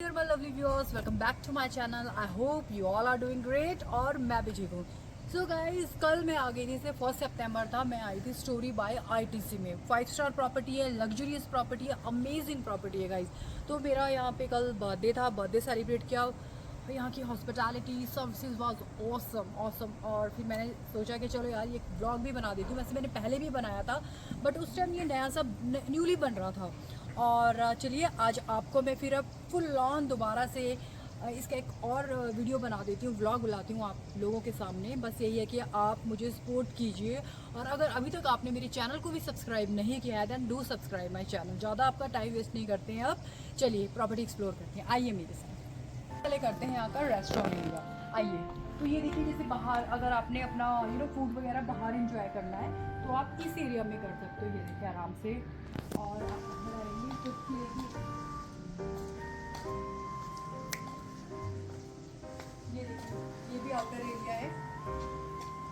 Dear my lovely viewers, welcome back to my channel. I hope you all are doing great और मैं भी ठीक हूँ. So guys, कल मैं आ गई थी, से 1 सितंबर था, मैं आई थी स्टोरी बाय आईटीसी में. 5 स्टार प्रॉपर्टी है, लग्जरियस प्रॉपर्टी है, अमेजिंग प्रॉपर्टी है गाइज. तो मेरा यहाँ पे कल बर्थडे था, बर्थडे सेलिब्रेट किया. यहाँ की हॉस्पिटैलिटी सर्विसेज वाज ऑसम. और फिर मैंने सोचा कि चलो यार ये ब्लॉग भी बना देती हूँ. वैसे मैंने पहले भी बनाया था बट उस टाइम ये नया सा न्यूली बन रहा था. और चलिए आज आपको मैं फिर अब फुल ऑन दोबारा से इसका एक और वीडियो बना देती हूँ, व्लॉग बुलाती हूँ आप लोगों के सामने. बस यही है कि आप मुझे सपोर्ट कीजिए. और अगर अभी तक आपने मेरे चैनल को भी सब्सक्राइब नहीं किया है then do subscribe my channel. ज़्यादा आपका टाइम वेस्ट नहीं करते हैं. अब चलिए प्रॉपर्टी एक्सप्लोर करते हैं, आइए मेरे साथ. पहले करते हैं यहाँ का रेस्टोरेंट एरिया. आइए. तो ये देखिए, जैसे बाहर अगर आपने अपना फूड वगैरह बाहर इंजॉय करना है तो आप इस एरिया में कर सकते हो. ये देखिए आराम से. और आप अंदर आएंगे तो ये देखिए, ये भी आउटर एरिया है.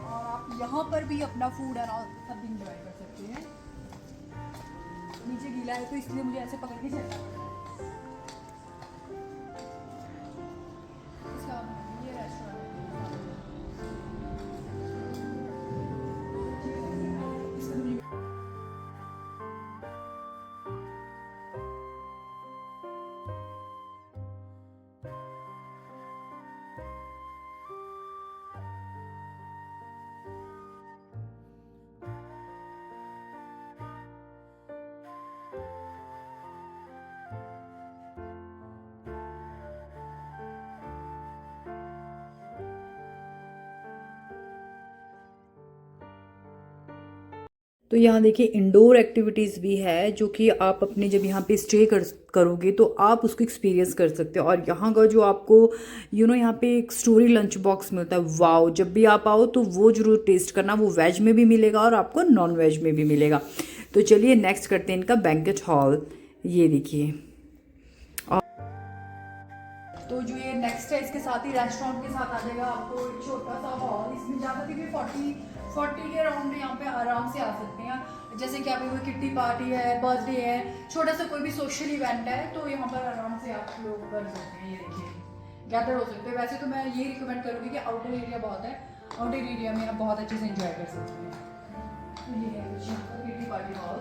और आप यहाँ पर भी अपना फूड और सब इंजॉय कर सकते हैं. नीचे गीला है तो इसलिए मुझे ऐसे पकड़ के चलना पड़ता है. तो यहाँ देखिए इंडोर एक्टिविटीज़ भी है जो कि आप अपने जब यहाँ पे स्टे करोगे तो आप उसको एक्सपीरियंस कर सकते हो. और यहाँ का जो आपको यहाँ पे एक स्टोरी लंच बॉक्स मिलता है. वाओ, जब भी आप आओ तो वो ज़रूर टेस्ट करना. वो वेज में भी मिलेगा और आपको नॉन वेज में भी मिलेगा. तो चलिए नेक्स्ट करते हैं इनका बैंकेट हॉल. ये देखिए. तो जो ये नेक्स्ट है इसके साथ ही रेस्टोरेंट के साथ आ जाएगा आपको एक छोटा सा हॉल. इसमें ज़्यादा भी 40 के अराउंड यहाँ पे आराम से आ सकते हैं. जैसे कि आपकी कोई किट्टी पार्टी है, बर्थडे है, छोटा सा कोई भी सोशल इवेंट है तो यहाँ पर आराम से आप लोग कर सकते हैं. ये देखिए गैदर हो सकते हैं. वैसे तो मैं ये रिकमेंड करूँगी कि आउटर एरिया बहुत है, आउटर एरिया में आप बहुत अच्छे से इंजॉय कर सकते हैं. तो ये है कुछ यहाँ पर किट्टी पार्टी हॉल.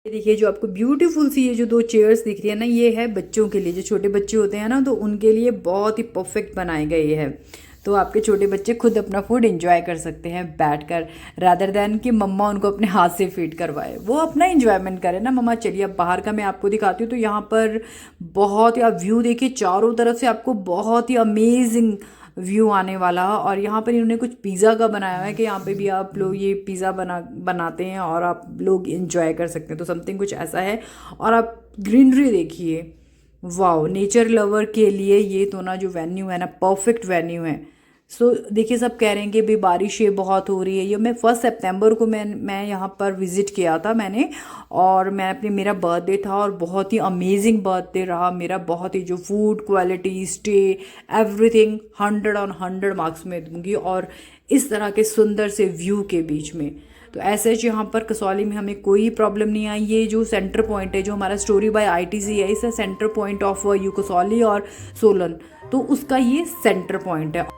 ये देखिए जो आपको ब्यूटीफुल सी ये जो 2 चेयर्स दिख रही है ना, ये है बच्चों के लिए. जो छोटे बच्चे होते हैं ना तो उनके लिए बहुत ही परफेक्ट बनाए गए हैं. तो आपके छोटे बच्चे खुद अपना फूड एंजॉय कर सकते हैं बैठकर, रादर दैन कि मम्मा उनको अपने हाथ से फीड करवाए. वो अपना एंजॉयमेंट करे ना मम्मा. चलिए अब बाहर का मैं आपको दिखाती हूँ. तो यहाँ पर बहुत ही आप व्यू देखिए, चारों तरफ से आपको बहुत ही अमेजिंग व्यू आने वाला. और यहाँ पर इन्होंने कुछ पिज़्ज़ा का बनाया हुआ है कि यहाँ पे भी आप लोग ये पिज़्ज़ा बनाते हैं और आप लोग इंजॉय कर सकते हैं. तो समथिंग कुछ ऐसा है. और आप ग्रीनरी देखिए, वाओ, नेचर लवर के लिए ये तो ना जो वेन्यू है ना, परफेक्ट वेन्यू है. सो देखिए सब कह रहे हैं कि भाई बारिशें बहुत हो रही है. ये मैं 1 सितंबर को मैं यहाँ पर विज़िट किया था मैंने. और मेरा बर्थडे था और बहुत ही अमेजिंग बर्थडे रहा मेरा. बहुत ही जो food quality, stay, everything 100 marks में दूंगी. और इस तरह के सुंदर से व्यू के बीच में तो ऐसे यहाँ पर कसौली में हमें कोई प्रॉब्लम नहीं आई. ये जो सेंटर पॉइंट है जो हमारा स्टोरी बाय आईटीसी है, इस centre point of you Kasauli और सोलन, तो उसका ये सेंटर पॉइंट है.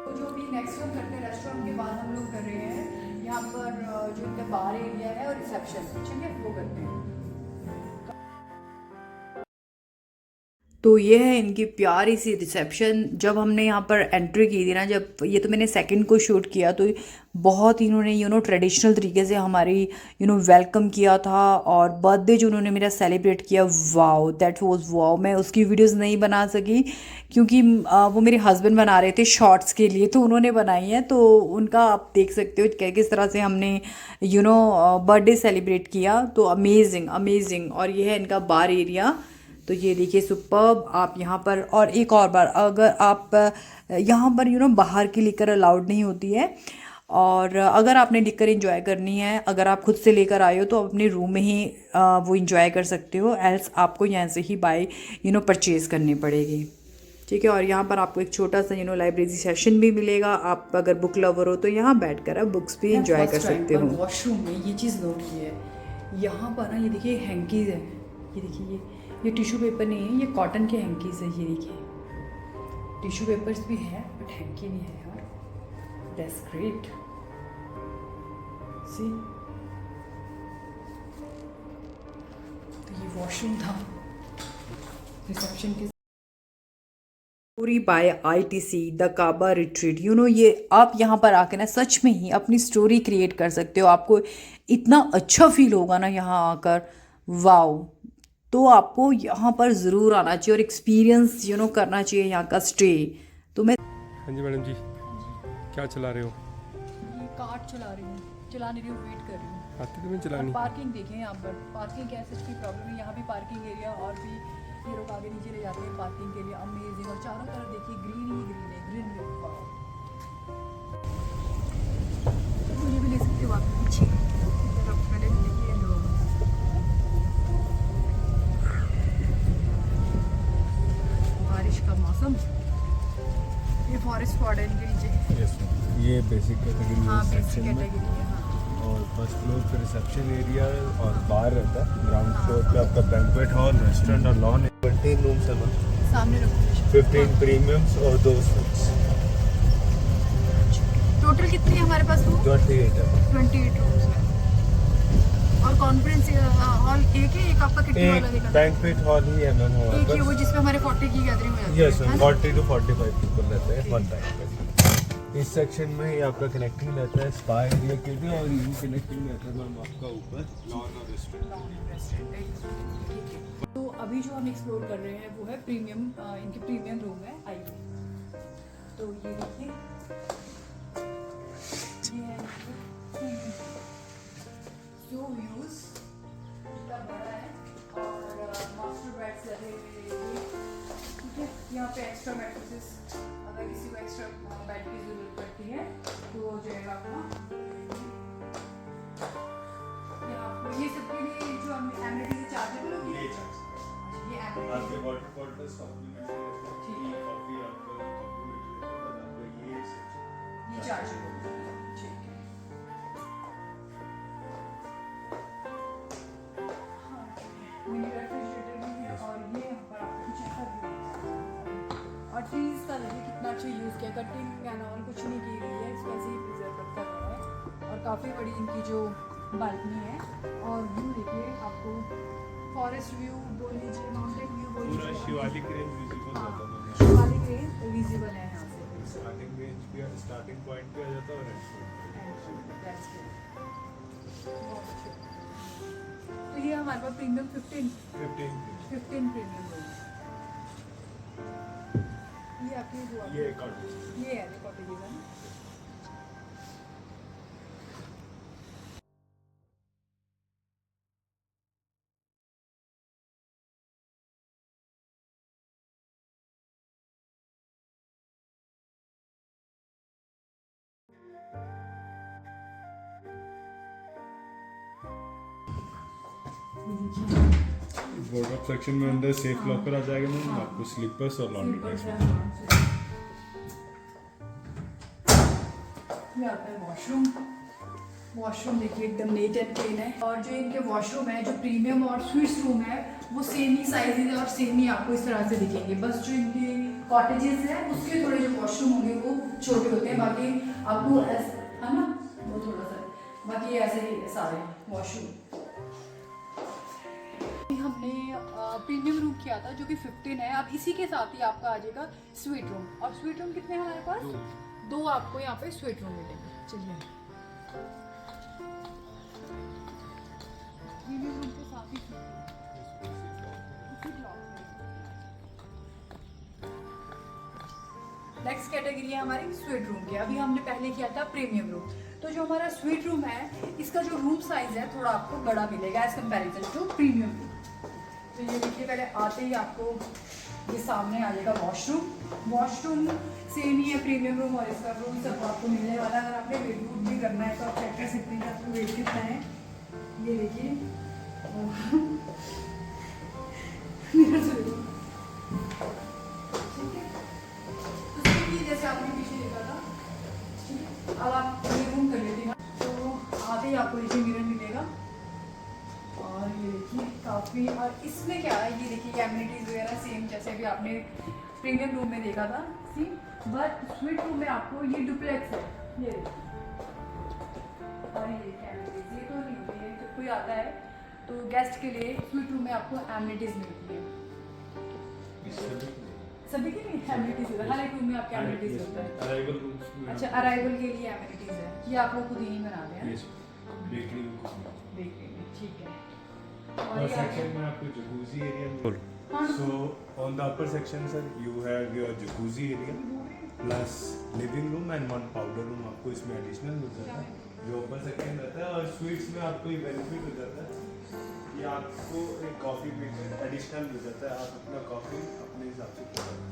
जो भी नेक्स्ट हम करते हैं रेस्टोरेंट के बाद हम लोग कर रहे हैं यहाँ पर जो इनका बार एरिया है और रिसेप्शन, ठीक है, वो करते हैं. तो ये है इनकी प्यारी सी रिसेप्शन. जब हमने यहाँ पर एंट्री की थी ना, जब ये तो मैंने सेकंड को शूट किया, तो बहुत इन्होंने ट्रेडिशनल तरीके से हमारी वेलकम किया था. और बर्थडे जो उन्होंने मेरा सेलिब्रेट किया, वाओ, दैट वाज वाओ. मैं उसकी वीडियोस नहीं बना सकी क्योंकि वो मेरे हस्बैंड बना रहे थे शॉर्ट्स के लिए, तो उन्होंने बनाई है. तो उनका आप देख सकते हो किस तरह से हमने बर्थडे सेलिब्रेट किया. तो अमेजिंग. और ये है इनका बार एरिया. तो ये देखिए सुपर्ब. आप यहाँ पर और एक और बार, अगर आप यहाँ पर बाहर की लिकर अलाउड नहीं होती है. और अगर आपने लिकर एंजॉय करनी है, अगर आप खुद से लेकर आए हो तो अपने रूम में ही वो एंजॉय कर सकते हो. एल्स आपको यहाँ से ही बाय परचेज़ करनी पड़ेगी. ठीक है. और यहाँ पर आपको एक छोटा सा लाइब्रेरी सेशन भी मिलेगा. आप अगर बुक लवर हो तो यहाँ बैठकर आप बुक्स भी एंजॉय कर सकते हो. वॉशरूम में ये चीज़ नोट की है यहाँ पर ना ये देखिए हैंकीज़ है, ये देखिए ये टिश्यू पेपर नहीं है, ये कॉटन के हैंकीज़ है। ये देखिए टिश्यू पेपर्स भी है बट हैंकी नहीं है यार। That's great. सी, तो ये वॉशरूम था रिसेप्शन के। पूरी by ITC the Kaba retreat. ये आप यहाँ पर आके ना सच में ही अपनी स्टोरी क्रिएट कर सकते हो। आपको इतना अच्छा फील होगा ना यहाँ आकर, वाओ। तो आपको यहाँ पर ज़रूर आना चाहिए और एक्सपीरियंस करना चाहिए यहाँ का स्टे। तो मैं हाँ जी मैडम जी, क्या चला रहे हो? ये कार चला रही हूँ, चला नहीं रही हूँ, वेट कर रही हूँ। आती तो मैं चलानी। पार्किंग देखें यहाँ पर, पार्किंग क्या है, कोई प्रॉब्लम है। यहाँ भी पार्किंग एरिया और भी ये लोग आगे नीचे ले जाते हैं पार्किंग के लिए। अमेजिंग। और चारों तरफ देखिए ग्रीन ही ग्रीन है, ग्रीन में तो ये भी ले सकते हो आप पीछे तरफ। पहले देखिए लोग बारिश का मौसम, ये फॉरेस्ट स्क्वाड है इनके नीचे। ये बेसिक कैटेगरी हाँ है बेसिक सेक्शन में, कैटेगरी है। हाँ और फर्स्ट फ्लोर पे रिसेप्शन एरिया और बार रहता है। ग्राउंड फ्लोर पे आपका बैंक्वेट हॉल, रेस्टोरेंट और लॉन है। 20 रूम्स है मैम, सामने रखो। 15 प्रीमियम्स और 2 स्वीट्स। टोटल कितनी है हमारे पास रूम? 28 है। 28 रूम्स है। और कॉन्फ्रेंस हॉल एक है, एक आपका कितने वाला एक दिखा? बैंक्वेट हॉल ही है मैम हमारे एक ही पास। वो जिसमें हमारे 40 की गैदरिंग हो जाती है। यस मैम, 40 to 45 पीपल रहते हैं वन टाइम पे। इस सेक्शन में ही आपका कनेक्टिंग रहता है स्पा एरिया के लिए, और यही कनेक्टिंग रहता है मैम आपका ऊपर लॉन और रेस्टोरेंट। तो अभी जो हम एक्सप्लोर कर रहे हैं वो है प्रीमियम, इनके प्रीमियम रूम है आइए। तो ये देखिए, ये है जो व्यूज इतना बड़ा है और मास्टर बेड्स लगे हुए हैं। ठीक है, यहाँ पे एक्स्ट्रा मैट्रेसेस, अगर किसी को एक्स्ट्रा बेड की जरूरत पड़ती है तो हो जाएगा आपका। ये सबके लिए जो हम एमिनिटी से चार्जेबल होगी, ये एमिनिटी आपके वाटर बॉटल्स कॉम्प्लीमेंट्री रहते हैं। ठीक है, कॉफी आपका कॉम्प्लीमेंट्री रहता है, आपका ये चार्जेबल। ठीक है, हाँ मिनी रेफ्रिजरेटर भी है। और ये यहाँ पर आपको कुछ ऐसा भी है। और ट्रीज का देखिए कितना अच्छा यूज़ किया, कटिंग एंड ऑल कुछ नहीं की गई है, इसको ऐसे ही प्रिजर्व रखा गया है। और काफ़ी बड़ी इनकी जो बालकनी है। और व्यू देखिए आपको, फॉरेस्ट व्यू बोल लीजिए, माउंटेन व्यू बोल पूरा लीजिए। शिवालिक रेंज विजिबल होता है। शिवालिक रेंज विजिबल है यहाँ से। स्टार्टिंग रेंज पे, स्टार्टिंग पॉइंट पे आ जाता है और That's good. बहुत अच्छे। तो ये हमारे पास प्रीमियम 15 प्रीमियम रूम। ये आपकी जो ये कॉटेज, ये है कॉटेज है। वार्डरोब सेक्शन में अंदर सेफ लॉकर आ जाएगा मैम, आपको स्लीपर्स और लॉन्ड्री डेस्क। ये आता है वॉशरूम। वॉशरूम देखिए एकदम नीट एंड क्लीन है। और जो इनके वॉशरूम है, जो प्रीमियम और स्वीट्स रूम है, वो सेम ही साइजेज है और सेम ही आपको इस तरह से दिखेंगे। बस जो इनके कॉटेजेस हैं उसके थोड़े जो वॉशरूम होंगे वो छोटे होते हैं, बाकी आपको है ना वो थोड़ा सा, बाकी ऐसे ही सारे वॉशरूम। हमने प्रीमियम रूम किया था जो कि 15 है। अब इसी के साथ ही आपका आ जाएगा स्वीट रूम। और स्वीट रूम कितने हैं हमारे पास? 2 आपको यहाँ पे स्वीट रूम मिलेंगे। चलिए, प्रीमियम रूम के साथ ही नेक्स्ट कैटेगरी है हमारी स्वीट रूम की। अभी हमने पहले किया था प्रीमियम रूम। तो जो हमारा स्वीट रूम है, इसका जो रूम साइज है थोड़ा आपको बड़ा मिलेगा as comparison to premium room. तो ये देखिए, पहले आते ही आपको ये सामने आ जाएगा वॉशरूम। वॉशरूम सेम ही है प्रीमियम रूम और इसका रूम सब आपको मिलने वाला है। अगर आपने वेट भी करना है तो आप चेक कर सकते हैं कि आपको वेट कितना है। ये देखिए ठीक है, तो ये जैसे आपने पीछे देखा था। ठीक है, अब आप ये रूम कर लेते हैं तो आते ही आपको नीचे मिरर मिलेगा। इसमें क्या है, ये देखिए एमिनिटीज़ वगैरह सेम जैसे भी आपने प्रीमियम रूम में देखा था सी, बट स्वीट रूम में आपको ये डुप्लेक्स है, ये देखिए। और ये एमिनिटीज़ ये तो नहीं होती है, जब कोई आता है तो गेस्ट के लिए स्वीट रूम में आपको एमिनिटीज़ मिलती है। सभी के लिए एमिनिटीज़ होता है, हर एक रूम में आपके एमिनिटीज़ होता है। अराइवल रूम्स में अच्छा, अराइवल के लिए एमिनिटीज़ है, ये आप लोग खुद ही बनाते हैं? बेकरी में ठीक है। और सेक्शन में आपको jacuzzi area, so on the upper section sir you have your jacuzzi area plus living room and one powder room आपको इसमें एडिशनल मिल जाता है जो ऊपर सेक्शन रहता है। और स्वीट्स में आपको ये बेनिफिट हो जाता है, ये आपको एक कॉफ़ी मेकर एडिशनल मिल जाता है, आप अपना कॉफ़ी अपने हिसाब से पी सकते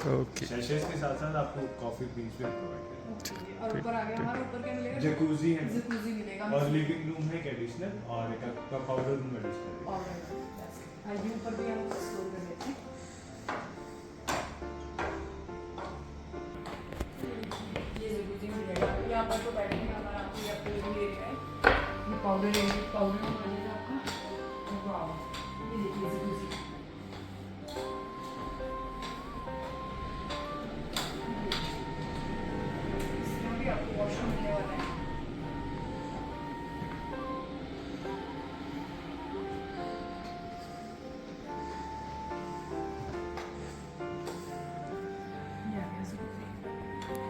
हैं। ओके, सेशंस के साथ साथ आपको कॉफ़ी बीच में प्रोवाइड करेंगे। और ऊपर आ गया हमारा, ऊपर क्या मिलेगा? जकूजी है, जकूजी मिलेगा और लिविंग रूम है एक एडिशनल, और एक आपका पाउडर रूम एडिशनल। ऑलराइट, ये ऊपर भी हम एक्सप्लोर कर लेते हैं। ये जकूजी मिलेगा, यहाँ पर तो बैठने का हमारा आपको ये अपना एरिया है, ये पाउडर रूम बनेगा आपका। वाओ, ये देखिए जकूजी, इसमें भी आपको वॉशरूम मिलने वाला है।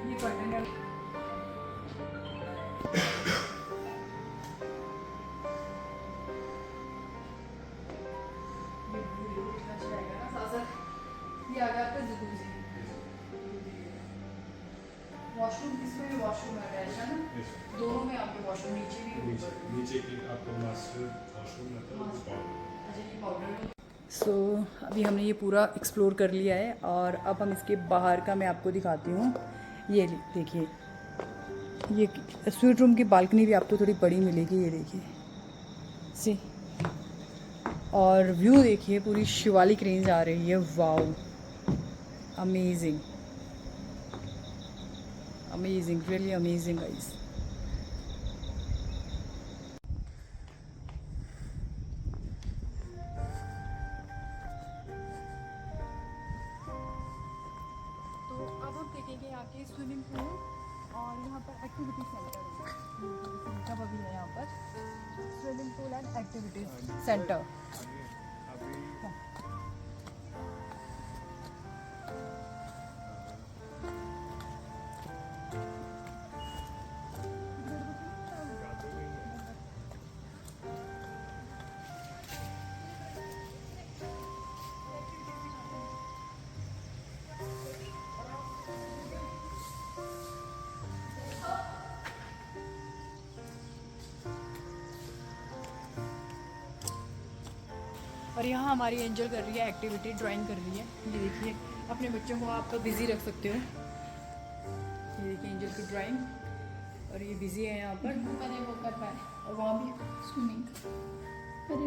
ये कर्टन है, ये आ गया आपका जकूजी। वॉशरूम, इसमें भी वॉशरूम अटैच है ना? दोनों में आपके वॉशरूम, नीचे भी ऊपर भी। नीचे की आपको मास्टर वॉशरूम रहता है, वो पाउडर। अच्छा, ये पाउडर। सो अभी हमने ये पूरा एक्सप्लोर कर लिया है और अब हम इसके बाहर का मैं आपको दिखाती हूँ। ये देखिए, ये स्वीट रूम की बालकनी भी आपको थोड़ी बड़ी मिलेगी, ये देखिए सी। और व्यू देखिए, पूरी शिवालिक रेंज आ रही है। Wow, amazing amazing, really amazing guys. तो अब हम देखेंगे यहाँ के स्विमिंग पूल और यहाँ पर एक्टिविटी सेंटर है, अभी है यहाँ पर swimming pool and activities centre. और यहाँ हमारी एंजल कर रही है एक्टिविटी, ड्राइंग कर रही है। ये देखिए, अपने बच्चों को आप बिज़ी रख सकते हो। ये देखिए एंजल की ड्राइंग, और ये बिज़ी है यहाँ पर, अरे वो कर पाए, और वहाँ भी स्विमिंग। अरे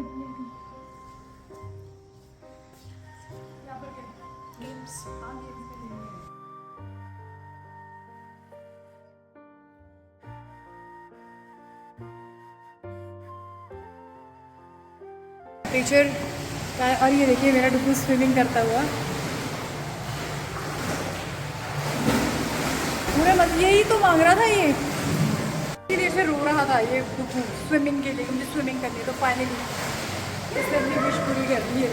यहाँ पर गेम्स, हाँ गेम्स के लिए टीचर। और ये देखिए मेरा डुकू स्विमिंग करता हुआ, पूरे मत यही तो मांग रहा था, ये इतनी देर से रो रहा था ये डुकू स्विमिंग के लिए, मुझे स्विमिंग करनी है। तो फाइनली इसने अपनी विश पूरी कर दी है।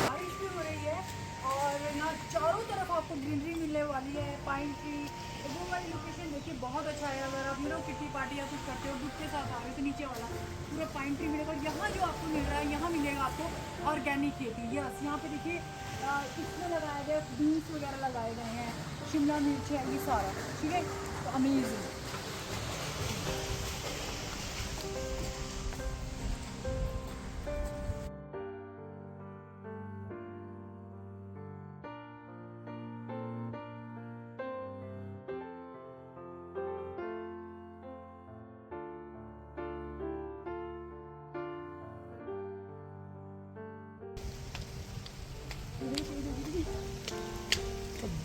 बारिश भी हो रही है और ना चारों तरफ आपको ग्रीनरी मिलने वाली है, पाइन ट्री। वो वाली लोकेशन देखिए बहुत अच्छा है, अगर आप किटी पार्टी या कुछ करते हो ग्रुप के साथ आ रहे हो तो नीचे वाला पूरा पाइन ट्री मिलेगा। और यहाँ जो आपको मिल रहा है, यहाँ मिलेगा आपको ऑर्गेनिक खेती। यस, यहाँ पे देखिए इसमें लगाए गए बीन्स वगैरह लगाए गए हैं, शिमला मिर्च है, ये सारा ठीक है। तो अमेजिंग।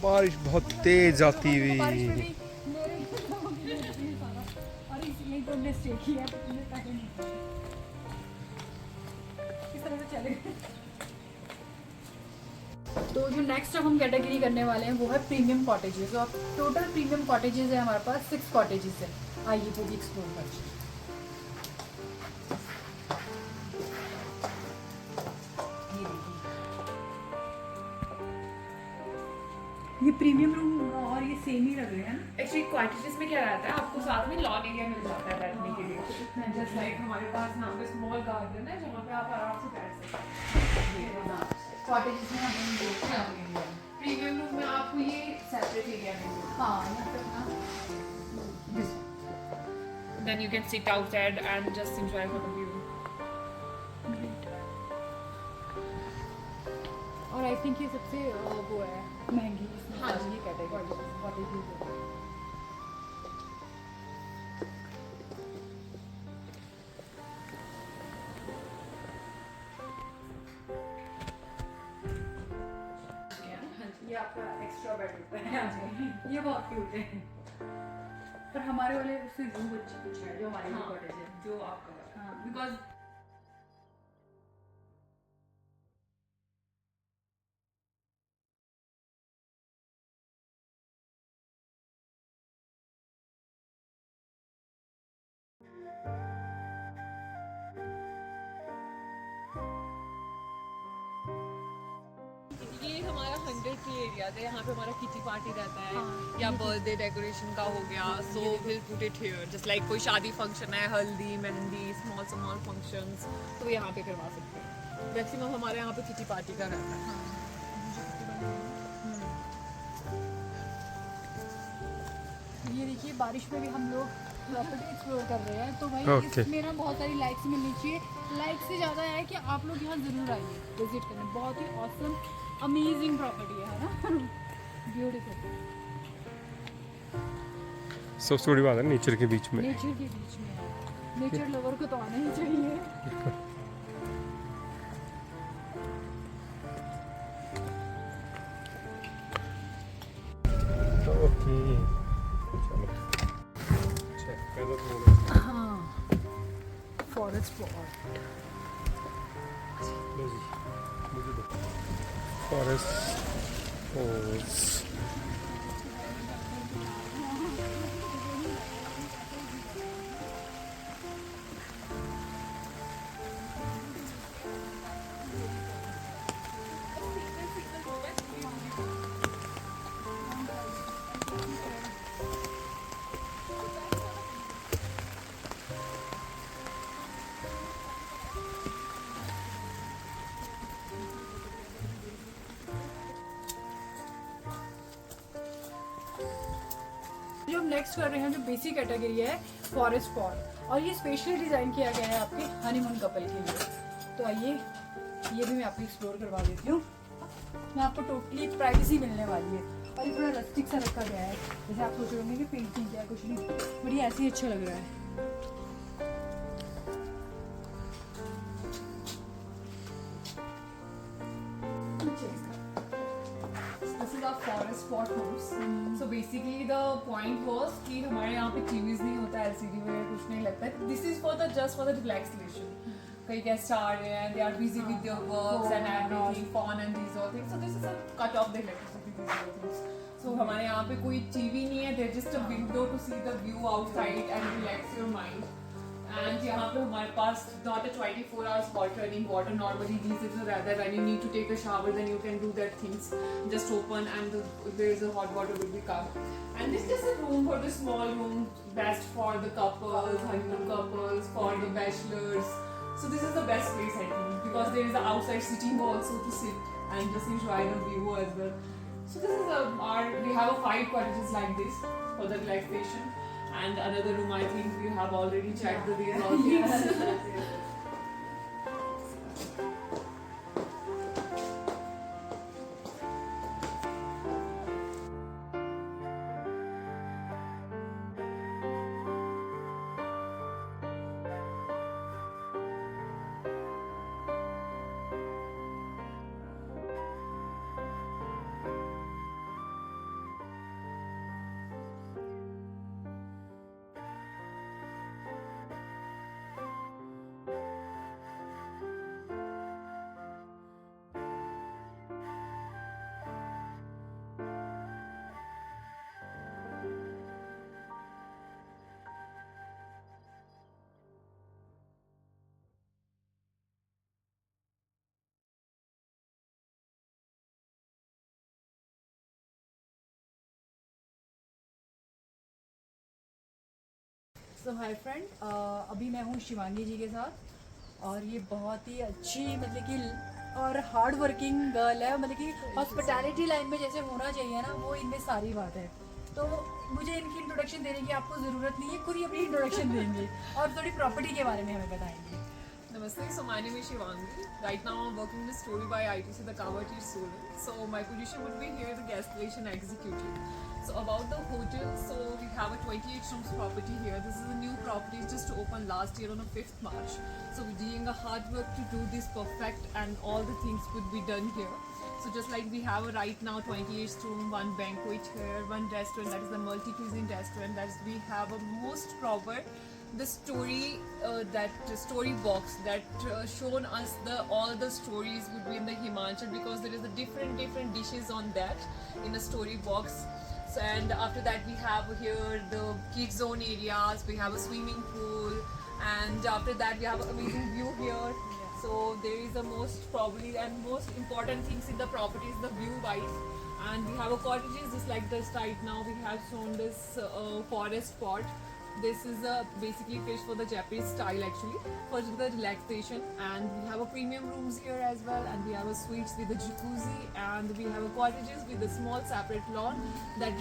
बारिश बहुत तेज आती हुई। और इसलिए तो हमने स्टे किया है, तो हमने पैसे नहीं दिए। चले गए। तो जो नेक्स्ट अब हम कैटेगरी करने वाले हैं वो है प्रीमियम कॉटेजेस। तो अब टोटल प्रीमियम कॉटेजेस है हमारे पास 6 कॉटेजेस है। आइए वो भी एक्सप्लोर करते हैं। ये देखिए, ये प्रीमियम रूम और ये सेम ही लग रहे हैं ना। एक्चुअली कॉटेजेस में क्या रहता है, आपको साथ में लॉन एरिया मिल जाता है बैठने के लिए। जस्ट लाइक हमारे पास यहाँ पे स्मॉल गार्डन है जहाँ पे आप आराम से बैठ सकते हैं। कॉटेजेस में हमें ये मिलेंगे। प्रीमियम रूम में आपको ये सेपरेट एरिया मिलेगा। हाँ, यहाँ पे ना Then you can sit outside and just enjoy for the view. और आई थिंक ये सबसे वो है महंगी इसमें। हाँ जी, ये कैटेगरी कॉटेजेस है। ये आपका एक्स्ट्रा बेड होता है। ये बहुत क्यूट है। पर हमारे वाले उससे व्यू अच्छी कुछ है जो हमारे कॉटेज है। जो आपका हाँ, बिकॉज ये हमारा 100 ट्री एरिया है। यहाँ पे हमारा किटी पार्टी रहता है। हाँ, या बर्थडे डेकोरेशन का हो गया, so will put it here. Just like कोई शादी फंक्शन है, हल्दी मेहंदी स्मॉल स्मॉल फंक्शंस, तो यहाँ पे करवा सकते हैं। मैक्सिमम हमारे यहाँ पे किटी पार्टी का रहता है। ये देखिए, बारिश में भी हम लोग प्रॉपर्टी एक्सप्लोर कर रहे हैं। तो भाई Okay. इसमें ना बहुत सारी लाइक्स मिलनी चाहिए। लाइक से ज़्यादा है कि आप लोग यहाँ ज़रूर आइए विजिट करने। बहुत ही ऑसम अमेजिंग प्रॉपर्टी है ना। ब्यूटीफुल, सबसे बड़ी बात है नेचर के बीच में। नेचर के बीच में है। नेचर लवर को तो आना ही चाहिए। ओके, चलो चेक कर दो। हाँ, फॉरेस्ट स्पॉट। लो जी, मुझे दो फॉरेस्ट ओस। जो हम नेक्स्ट कर रहे हैं, जो बेसिक कैटेगरी है फॉरेस्ट स्पॉट, और ये स्पेशली डिज़ाइन किया गया है आपके हनीमून कपल के लिए। तो आइए, ये भी मैं आपको एक्सप्लोर करवा देती हूँ। मैं आपको टोटली प्राइवेसी मिलने वाली है। और ये थोड़ा रस्टिक सा रखा गया है, जैसे आप सोच रहे होंगे कि पेंटिंग क्या है, कुछ नहीं, बड़ी ऐसे ही अच्छा लग रहा है। This is our forest spot homes. So basically the point was कि हमारे यहाँ पे टीवीज नहीं होता, एलसीडी वगैरह कुछ नहीं लगता है। This is for the just for the relaxation. कई गेस्ट आ रहे हैं, they are busy with their works and everything, phone and these all things. So this is a cut off the electricity, these all things. So हमारे यहाँ पे कोई TV नहीं है, they're just a window to see the view outside and relax your mind. And यहाँ पे हमारे पास not a 24 hours hot running water. Normally these days rather when you need to take a shower, then you can do that things. Just open and there is a hot water will be come. And this is a room for the small room, best for the couples, honeymoon couples, for the bachelors. So this is the best place I think, because there is a outside sitting also to sit and just enjoy the view as well. So this is we have a 5 cottages like this for the relaxation. And another room I think we have already checked these all things. So hi friend, अभी मैं हूँ शिवांगी जी के साथ, और ये बहुत ही अच्छी मतलब कि और हार्ड वर्किंग गर्ल है। मतलब कि हॉस्पिटैलिटी लाइन में जैसे होना चाहिए ना, वो इनमें सारी बात है। तो मुझे इनकी इंट्रोडक्शन देने की आपको ज़रूरत नहीं है, खुद ही अपनी इंट्रोडक्शन देंगे और थोड़ी प्रॉपर्टी के बारे में हमें बताएंगे। Namaste, so my name is Shivangi. Right now I'm working in Story by ITC, the Cover Teach student. So my position would be here, the guest relation executive. So about the hotel, so we have a 28 rooms property here. This is a new property, just opened last year on the 5th March. So we're doing a hard work to do this perfect, and all the things would be done here. So just like we have a right now 28 room, one banquet here, one restaurant, that is the multi-cuisine restaurant. That's we have a most proper the story that story box that shown us all the stories would be in the Himachal, because there is a different dishes on that in the story box. So, and after that we have here the kids zone areas, we have a swimming pool, and after that we have an amazing view here. So there is the most probably and most important things in the property is the view wise, and we have a cottages just like this. Right now we have shown this forest pot. This is basically fish for the Japanese style actually, for the relaxation, and we have a premium rooms here as well, and we have a suites with a jacuzzi, and we have a cottages with a small separate lawn that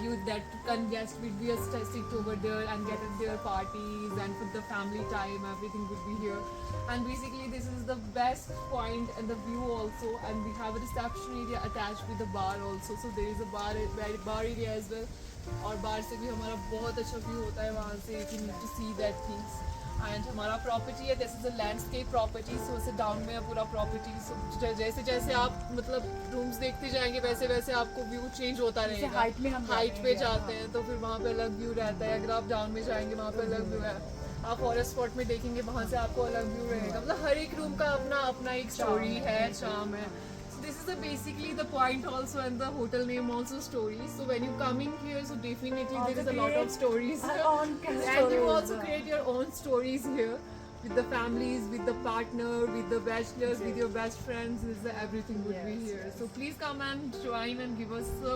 can guests would be a sit over there and get at their parties, and for the family time everything would be here. And basically this is the best point, and the view also, and we have a reception area attached with the bar also. So there is a bar area as well, और बाहर से भी हमारा बहुत अच्छा view होता है वहाँ से, if you need to see that things. And हमारा प्रॉपर्टी है, this is a landscape property, so इसे डाउन में है पूरा प्रॉपर्टी। सो जैसे जैसे आप मतलब रूम्स देखते जाएंगे वैसे वैसे आपको व्यू चेंज होता रहेगा। हाइट पे जाते हैं तो फिर वहाँ पे अलग व्यू रहता है, अगर आप डाउन में जाएंगे वहाँ पे अलग व्यू है, आप फॉरेस्ट स्पॉट में देखेंगे वहाँ से आपको अलग व्यू रहेगा। मतलब हर एक रूम का अपना अपना एक स्टोरी है, चार्म है। This is basically the point also, and the hotel name also stories. So when you coming here, so definitely there is a lot of stories here. And you also create your own stories here with the families, with the partner, with the bachelors, with your best friends. Everything would be here. So please come and join and give us a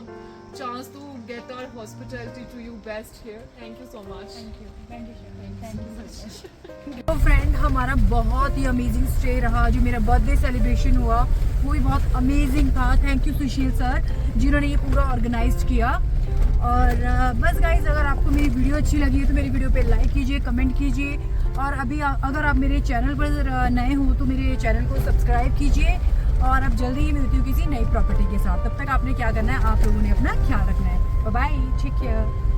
chance to get our hospitality to you best here. Thank you so much. Thank you so much. तो friend, हमारा बहुत ही amazing stay रहा। जो मेरा birthday celebration हुआ वो भी बहुत अमेजिंग था। थैंक यू सुशील सर जिन्होंने ये पूरा ऑर्गेनाइज किया। और बस गाइज, अगर आपको मेरी वीडियो अच्छी लगी है तो मेरी वीडियो पे लाइक कीजिए, कमेंट कीजिए, और अभी अगर आप मेरे चैनल पर नए हो तो मेरे चैनल को सब्सक्राइब कीजिए। और अब जल्दी ही मिलती हूँ किसी नई प्रॉपर्टी के साथ। तब तक आपने क्या करना है, आप लोगों ने अपना ख्याल रखना है। Bye bye, take care.